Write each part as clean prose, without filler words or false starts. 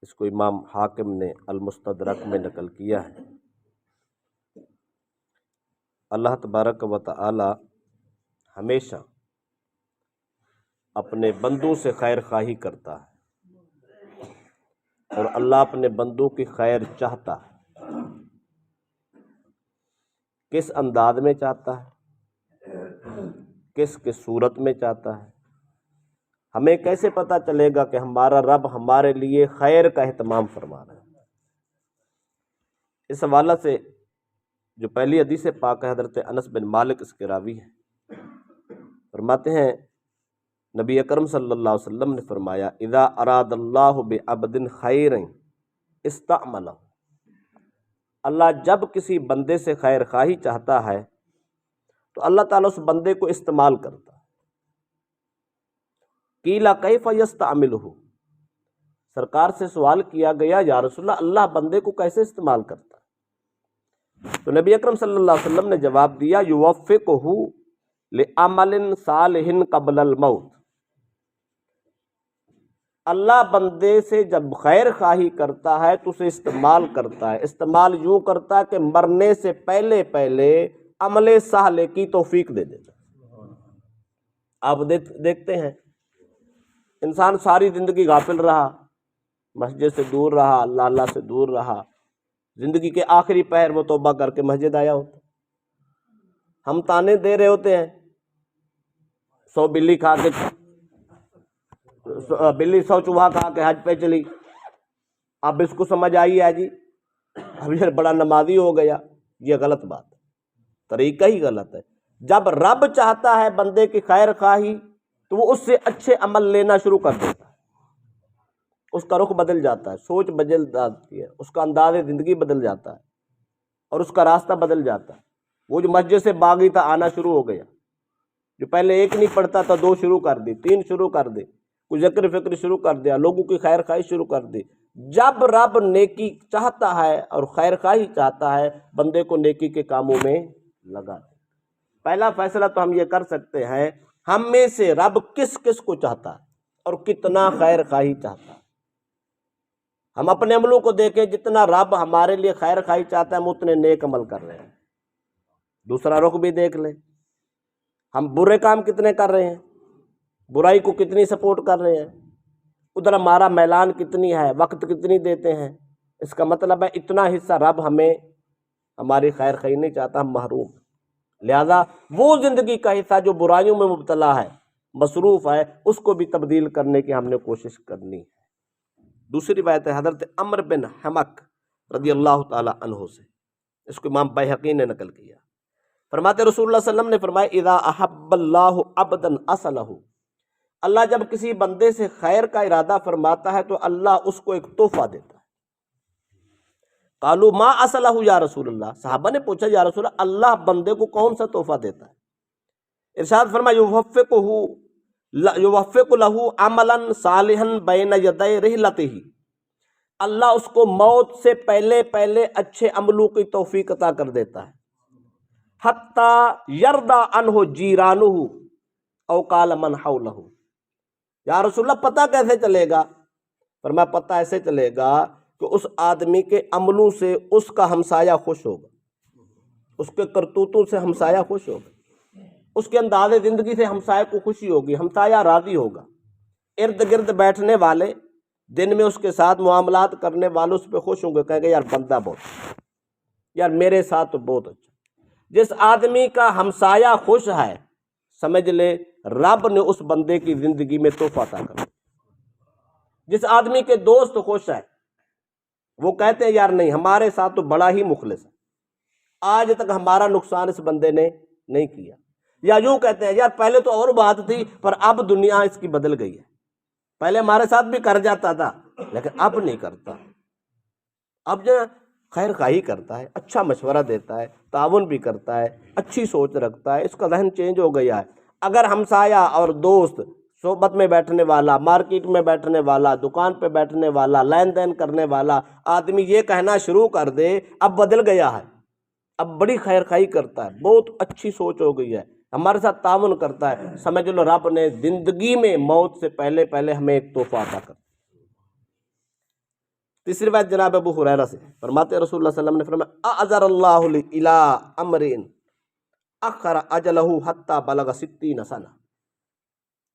اس کو امام حاکم نے المستدرک میں نقل کیا ہے۔ اللہ تبارک و تعالی ہمیشہ اپنے بندوں سے خیر خواہی کرتا ہے، اور اللہ اپنے بندوں کی خیر چاہتا ہے۔ کس انداز میں چاہتا ہے، کس صورت میں چاہتا ہے، ہمیں کیسے پتہ چلے گا کہ ہمارا رب ہمارے لیے خیر کا اہتمام فرما رہا ہے؟ اس حوالے سے جو پہلی حدیث پاک ہے، حضرت انس بن مالک اس کے راوی ہیں، فرماتے ہیں نبی اکرم صلی اللہ علیہ وسلم نے فرمایا اذا اراد اللہ بعبد خیر استعملہ، اللہ جب کسی بندے سے خیر خواہی چاہتا ہے تو اللہ تعالیٰ اس بندے کو استعمال کرتا ہے۔ قیل کیف یستعملہ، سرکار سے سوال کیا گیا یا رسول اللہ بندے کو کیسے استعمال کرتا ہے؟ تو نبی اکرم صلی اللہ علیہ وسلم نے جواب دیا یوفقہ لعمل صالح قبل الموت، اللہ بندے سے جب خیر خواہی کرتا ہے تو اسے استعمال کرتا ہے، استعمال یوں کرتا ہے کہ مرنے سے پہلے پہلے عمل صالح کی توفیق دے دیتا ہے۔ آپ دیکھتے ہیں انسان ساری زندگی غافل رہا، مسجد سے دور رہا، اللہ سے دور رہا، زندگی کے آخری پہر وہ توبہ کر کے مسجد آیا ہوتا، ہم تانے دے رہے ہوتے ہیں 100 بلی کھا کے، بلی 100 چوہا کھا کے حج پہ چلی، اب اس کو سمجھ آئی ہے جی اب یہ بڑا نمازی ہو گیا، یہ غلط بات ہے، طریقہ ہی غلط ہے۔ جب رب چاہتا ہے بندے کی خیر خواہی تو وہ اس سے اچھے عمل لینا شروع کر دیتا ہے، اس کا رخ بدل جاتا ہے، سوچ بدل جاتی ہے، اس کا انداز زندگی بدل جاتا ہے، اور اس کا راستہ بدل جاتا ہے۔ وہ جو مسجد سے باغی تھا آنا شروع ہو گیا، جو پہلے 1 نہیں پڑھتا تھا 2 شروع کر دی، 3 شروع کر دی، کچھ ذکر فکر شروع کر دیا، لوگوں کی خیر خواہی شروع کر دی۔ جب رب نیکی چاہتا ہے اور خیر خواہی چاہتا ہے بندے کو نیکی کے کاموں میں لگا دے۔ پہلا فیصلہ تو ہم یہ کر سکتے ہیں ہم میں سے رب کس کس کو چاہتا ہے اور کتنا خیر خواہی چاہتا ہے۔ ہم اپنے عملوں کو دیکھیں، جتنا رب ہمارے لیے خیر خواہی چاہتا ہے ہم اتنے نیک عمل کر رہے ہیں۔ دوسرا رخ بھی دیکھ لیں، ہم برے کام کتنے کر رہے ہیں، برائی کو کتنی سپورٹ کر رہے ہیں، ادھر ہمارا میلان کتنی ہے، وقت کتنی دیتے ہیں۔ اس کا مطلب ہے اتنا حصہ رب ہمیں ہماری خیر خواہی نہیں چاہتا، ہم محروم۔ لہذا وہ زندگی کا حصہ جو برائیوں میں مبتلا ہے، مصروف ہے، اس کو بھی تبدیل کرنے کی ہم نے کوشش کرنی ہے۔ دوسری روایت ہے حضرت عمرو بن حمق رضی اللہ تعالی عنہ سے، اس کو امام بیہقی نے نقل کیا، فرماتے رسول اللہ صلی اللہ علیہ وسلم نے فرمایا اذا احب اللہ عبدا اصلہ، اللہ جب کسی بندے سے خیر کا ارادہ فرماتا ہے تو اللہ اس کو ایک تحفہ دیتا ہے۔ قالوا ما اصلہ یا رسول اللہ، صحابہ نے پوچھا یا رسول اللہ اللہ بندے کو کون سا تحفہ دیتا ہے؟ ارشاد فرمایا یوفق لہ عملا صالحا بین یدی رحلتہ، اللہ اس کو موت سے پہلے پہلے اچھے عملوں کی توفیق عطا کر دیتا ہے۔ حتی یرضی عنہ جیرانہ او قال من حولہ، یا رسول اللہ پتہ کیسے چلے گا؟ فرمایا پتہ ایسے چلے گا کہ اس آدمی کے عملوں سے اس کا ہمسایہ خوش ہوگا، اس کے کرتوتوں سے ہمسایہ خوش ہوگا، اس کے انداز زندگی سے ہمسایہ کو خوشی ہوگی، ہمسایہ راضی ہوگا، ارد گرد بیٹھنے والے دن میں اس کے ساتھ معاملات کرنے والے اس پہ خوش ہوں گے، کہیں گے یار بندہ بہت، یار میرے ساتھ تو بہت اچھا۔ جس آدمی کا ہمسایہ خوش ہے سمجھ لے رب نے اس بندے کی زندگی میں تحفہ عطا کر دیا۔ جس آدمی کے دوست خوش ہے وہ کہتے ہیں یار نہیں ہمارے ساتھ تو بڑا ہی مخلص ہے، آج تک ہمارا نقصان اس بندے نے نہیں کیا، یا یوں کہتے ہیں یار پہلے تو اور بات تھی پر اب دنیا اس کی بدل گئی ہے، پہلے ہمارے ساتھ بھی کر جاتا تھا لیکن اب نہیں کرتا، اب جو خیر خواہی کرتا ہے، اچھا مشورہ دیتا ہے، تعاون بھی کرتا ہے، اچھی سوچ رکھتا ہے، اس کا ذہن چینج ہو گیا ہے۔ اگر ہمسایہ اور دوست، صحبت میں بیٹھنے والا، مارکیٹ میں بیٹھنے والا، دکان پہ بیٹھنے والا، لین دین کرنے والا آدمی یہ کہنا شروع کر دے اب بدل گیا ہے، اب بڑی خیر خواہی کرتا ہے، بہت اچھی سوچ ہو گئی ہے، ہمارے ساتھ تعاون کرتا ہے، سمجھ لو رب نے زندگی میں موت سے پہلے پہلے ہمیں ایک تحفہ عطا کر دیا۔ تیسری بات جناب ابو ہریرہ سے فرماتے رسول اللہ صلی اللہ علیہ وسلم نے فرمایا اعذر اللہ لی الی امر اخر اجلہ حتی بلغ 60 سنہ،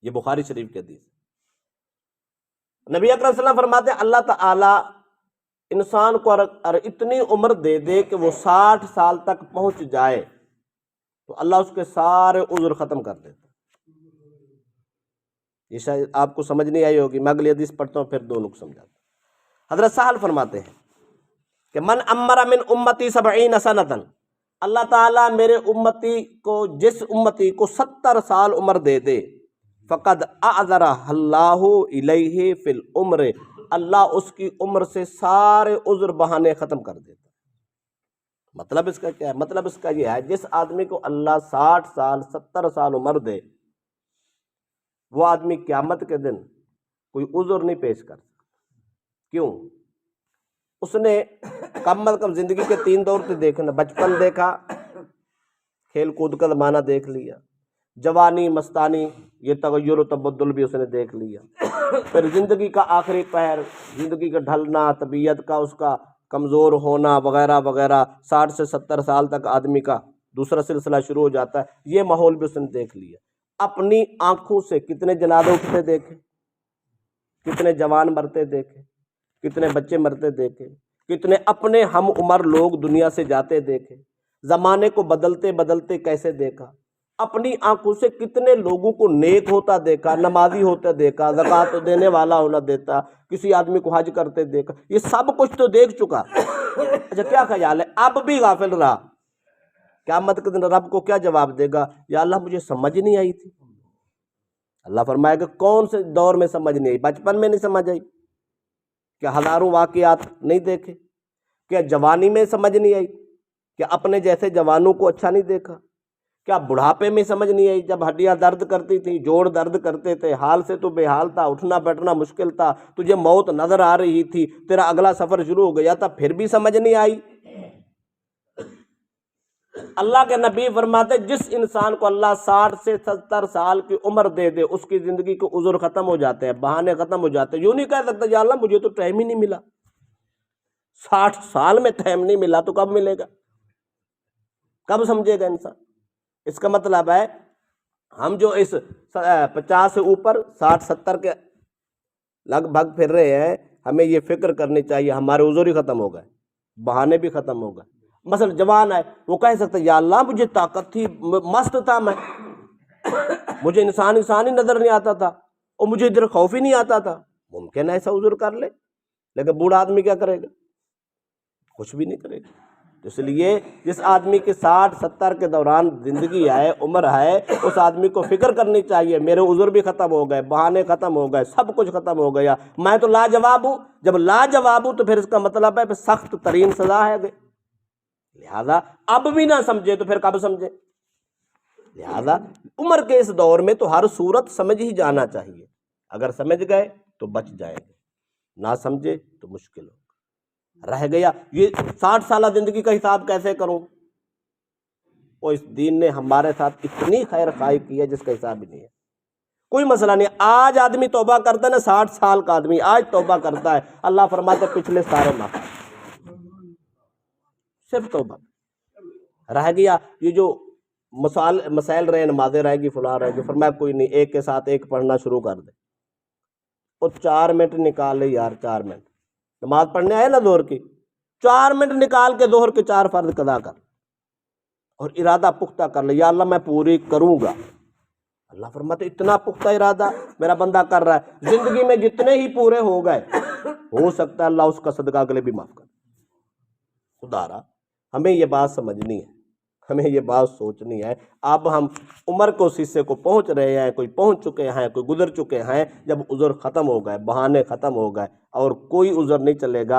یہ بخاری شریف کی حدیث۔ نبی اکرم صلی اللہ علیہ وسلم فرماتے ہیں اللہ تعالی انسان کو اگر اتنی عمر دے دے کہ وہ 60 سال تک پہنچ جائے تو اللہ اس کے سارے عذر ختم کر دیتا۔ یہ شاید آپ کو سمجھ نہیں آئی ہوگی، میں اگلی حدیث پڑھتا ہوں پھر دونوں کو سمجھاتا ہوں۔ حضرت سہل فرماتے ہیں کہ من امر من امتی 70 سنۃ، اللہ تعالیٰ میرے امتی کو، جس امتی کو 70 سال عمر دے دے، فقد اعذر اللہ الیہ فی العمر، اللہ اس کی عمر سے سارے عذر بہانے ختم کر دیتا۔ مطلب اس کا کیا ہے؟ مطلب اس کا یہ ہے جس آدمی کو اللہ 60 سال 70 سال عمر دے، وہ آدمی قیامت کے دن کوئی عذر نہیں پیش کر سکتا۔ کیوں؟ اس نے کم از کم زندگی کے 3 دور سے دیکھنا، بچپن دیکھا، کھیل کود کا زمانہ دیکھ لیا، جوانی مستانی یہ تغیر و تبدل بھی اس نے دیکھ لیا، پھر زندگی کا آخری پہر، زندگی کا ڈھلنا، طبیعت کا اس کا کمزور ہونا وغیرہ وغیرہ، 60 سے 70 سال تک آدمی کا دوسرا سلسلہ شروع ہو جاتا ہے، یہ ماحول بھی اس نے دیکھ لیا۔ اپنی آنکھوں سے کتنے جنازے اٹھتے دیکھے، کتنے جوان مرتے دیکھے، کتنے بچے مرتے دیکھے، کتنے اپنے ہم عمر لوگ دنیا سے جاتے دیکھے، زمانے کو بدلتے بدلتے کیسے دیکھا، اپنی آنکھوں سے کتنے لوگوں کو نیک ہوتا دیکھا، نمازی ہوتا دیکھا، زکوٰۃ دینے والا ہونا دیتا، کسی آدمی کو حج کرتے دیکھا، یہ سب کچھ تو دیکھ چکا۔ اچھا کیا خیال ہے اب بھی غافل رہا، قیامت کے دن رب کو کیا جواب دے گا؟ یا اللہ مجھے سمجھ نہیں آئی تھی۔ اللہ فرمائے گا کون سے دور میں سمجھ نہیں آئی؟ بچپن میں نہیں سمجھ آئی؟ کیا ہزاروں واقعات نہیں دیکھے؟ کیا جوانی میں سمجھ نہیں آئی؟ کیا اپنے جیسے جوانوں کو اچھا نہیں دیکھا؟ کیا بڑھاپے میں سمجھ نہیں آئی؟ جب ہڈیاں درد کرتی تھی، جوڑ درد کرتے تھے، حال سے تو بے حال تھا، اٹھنا بیٹھنا مشکل تھا، تجھے موت نظر آ رہی تھی، تیرا اگلا سفر شروع ہو گیا تھا، پھر بھی سمجھ نہیں آئی؟ اللہ کے نبی فرماتے جس انسان کو اللہ 60 سے 70 سال کی عمر دے دے، اس کی زندگی کے عذر ختم ہو جاتے ہیں، بہانے ختم ہو جاتے ہیں۔ یوں نہیں کہہ سکتا یا اللہ مجھے تو ٹائم ہی نہیں ملا، 60 سال میں ٹائم نہیں ملا تو کب ملے گا؟ کب سمجھے گا انسان؟ اس کا مطلب ہے ہم جو اس 50 سے اوپر 60 70 کے لگ بھگ پھر رہے ہیں، ہمیں یہ فکر کرنی چاہیے ہمارے عذر ہی ختم ہو گئے، بہانے بھی ختم ہو گئے۔ مثلا جوان ہے، وہ کہہ سکتا ہے یا اللہ مجھے طاقت تھی، مست تھا میں، مجھے انسان ہی نظر نہیں آتا تھا، اور مجھے ادھر خوف ہی نہیں آتا تھا۔ ممکن ہے ایسا عذر کر لے، لیکن بوڑھا آدمی کیا کرے گا؟ کچھ بھی نہیں کرے گا۔ اس لیے جس آدمی کے 60 70 کے دوران زندگی ہے، عمر ہے، اس آدمی کو فکر کرنی چاہیے میرے عذر بھی ختم ہو گئے، بہانے ختم ہو گئے، سب کچھ ختم ہو گیا، میں تو لاجواب ہوں۔ جب لاجواب ہوں تو پھر اس کا مطلب ہے پھر سخت ترین سزا ہے، لہذا اب بھی نہ سمجھے تو پھر کب سمجھے؟ لہذا عمر کے اس دور میں تو ہر صورت سمجھ ہی جانا چاہیے، اگر سمجھ گئے تو بچ جائیں گے، نہ سمجھے تو مشکل ہوگا۔ رہ گیا یہ 60 سالہ زندگی کا حساب کیسے کروں؟ اور اس دین نے ہمارے ساتھ اتنی خیر خواہی کی ہے جس کا حساب ہی نہیں ہے۔ کوئی مسئلہ نہیں، آج آدمی توبہ کرتا ہے نا، 60 سال کا آدمی آج توبہ کرتا ہے، اللہ فرماتا ہے پچھلے سارے معاف، صرف توبہ۔ رہ گیا یہ جو مسائل رہے، نمازیں رہ گی، فلاں رہ گی، فرمایا کوئی نہیں، ایک کے ساتھ ایک پڑھنا شروع کر دے، اور 4 منٹ نکال لے یار، 4 منٹ نماز پڑھنے آئے نا ظہر کی، 4 منٹ نکال کے ظہر کے 4 فرض قضا کر، اور ارادہ پختہ کر لے یا اللہ میں پوری کروں گا۔ اللہ فرماتے اتنا پختہ ارادہ میرا بندہ کر رہا ہے، زندگی میں جتنے ہی پورے ہو گئے، ہو سکتا ہے اللہ اس کا صدقہ اگلے بھی معاف کر۔ خدا را ہمیں یہ بات سمجھنی ہے، ہمیں یہ بات سوچنی ہے۔ اب ہم عمر کو حصے کو پہنچ رہے ہیں، کوئی پہنچ چکے ہیں، کوئی گزر چکے ہیں، جب عذر ختم ہو گئے، بہانے ختم ہو گئے، اور کوئی عذر نہیں چلے گا۔